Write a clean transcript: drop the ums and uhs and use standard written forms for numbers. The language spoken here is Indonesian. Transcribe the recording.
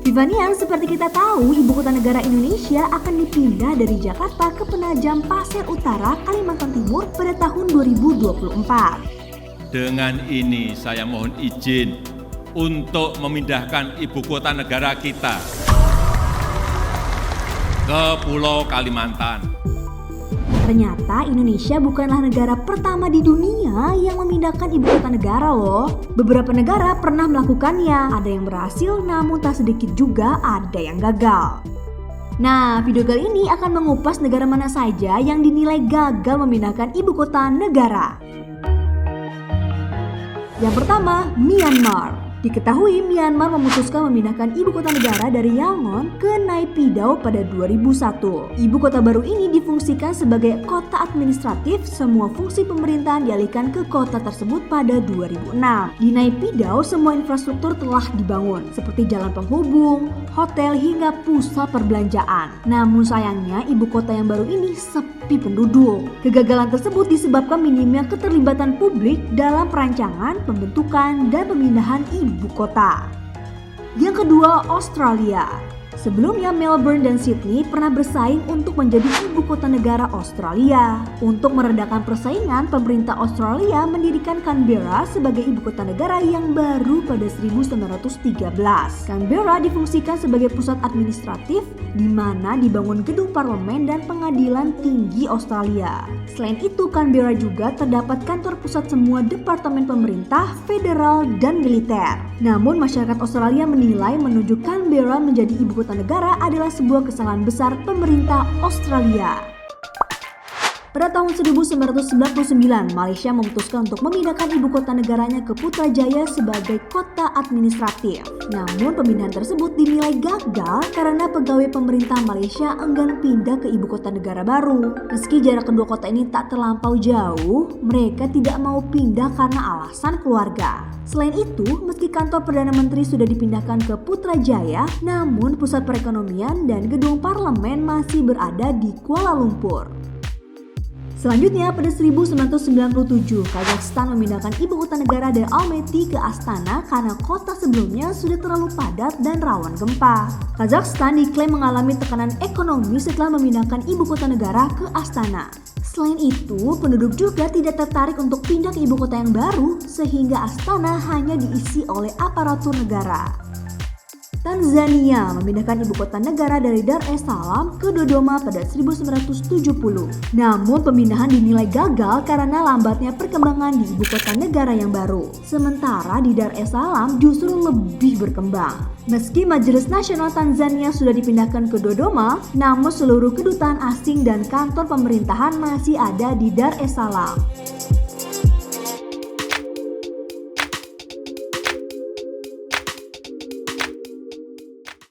Tivanian, seperti kita tahu, ibu kota negara Indonesia akan dipindah dari Jakarta ke Penajam Pasir Utara, Kalimantan Timur pada tahun 2024. Dengan ini saya mohon izin untuk memindahkan ibu kota negara kita ke Pulau Kalimantan. Ternyata Indonesia bukanlah negara pertama di dunia yang memindahkan ibu kota negara loh. Beberapa negara pernah melakukannya, ada yang berhasil namun tak sedikit juga ada yang gagal. Nah, video kali ini akan mengupas negara mana saja yang dinilai gagal memindahkan ibu kota negara. Yang pertama, Myanmar. Diketahui Myanmar memutuskan memindahkan ibu kota negara dari Yangon ke Naypyidaw pada 2001. Ibu kota baru ini difungsikan sebagai kota administratif, semua fungsi pemerintahan dialihkan ke kota tersebut pada 2006. Di Naypyidaw semua infrastruktur telah dibangun, seperti jalan penghubung, hotel hingga pusat perbelanjaan. Namun sayangnya ibu kota yang baru ini sepi penduduk. Kegagalan tersebut disebabkan minimnya keterlibatan publik dalam perancangan, pembentukan, dan pemindahan ibu kota. Yang kedua, Australia. Sebelumnya Melbourne dan Sydney pernah bersaing untuk menjadi ibu kota negara Australia. Untuk meredakan persaingan, pemerintah Australia mendirikan Canberra sebagai ibu kota negara yang baru pada 1913. Canberra difungsikan sebagai pusat administratif di mana dibangun gedung parlemen dan pengadilan tinggi Australia. Selain itu, Canberra juga terdapat kantor pusat semua departemen pemerintah, federal, dan militer. Namun masyarakat Australia menilai menuju Canberra menjadi ibu kota negara adalah sebuah kesalahan besar pemerintah Australia. Pada tahun 1999, Malaysia memutuskan untuk memindahkan ibu kota negaranya ke Putrajaya sebagai kota administratif. Namun pemindahan tersebut dinilai gagal karena pegawai pemerintah Malaysia enggan pindah ke ibu kota negara baru. Meski jarak kedua kota ini tak terlampau jauh, mereka tidak mau pindah karena alasan keluarga. Selain itu, meski kantor Perdana Menteri sudah dipindahkan ke Putrajaya, namun pusat perekonomian dan gedung parlemen masih berada di Kuala Lumpur. Selanjutnya, pada 1997, Kazakhstan memindahkan ibu kota negara dari Almaty ke Astana karena kota sebelumnya sudah terlalu padat dan rawan gempa. Kazakhstan diklaim mengalami tekanan ekonomi setelah memindahkan ibu kota negara ke Astana. Selain itu, penduduk juga tidak tertarik untuk pindah ke ibu kota yang baru, sehingga Astana hanya diisi oleh aparatur negara. Tanzania memindahkan ibu kota negara dari Dar es Salaam ke Dodoma pada 1970. Namun pemindahan dinilai gagal karena lambatnya perkembangan di ibu kota negara yang baru. Sementara di Dar es Salaam justru lebih berkembang. Meski Majelis Nasional Tanzania sudah dipindahkan ke Dodoma, namun seluruh kedutaan asing dan kantor pemerintahan masih ada di Dar es Salaam.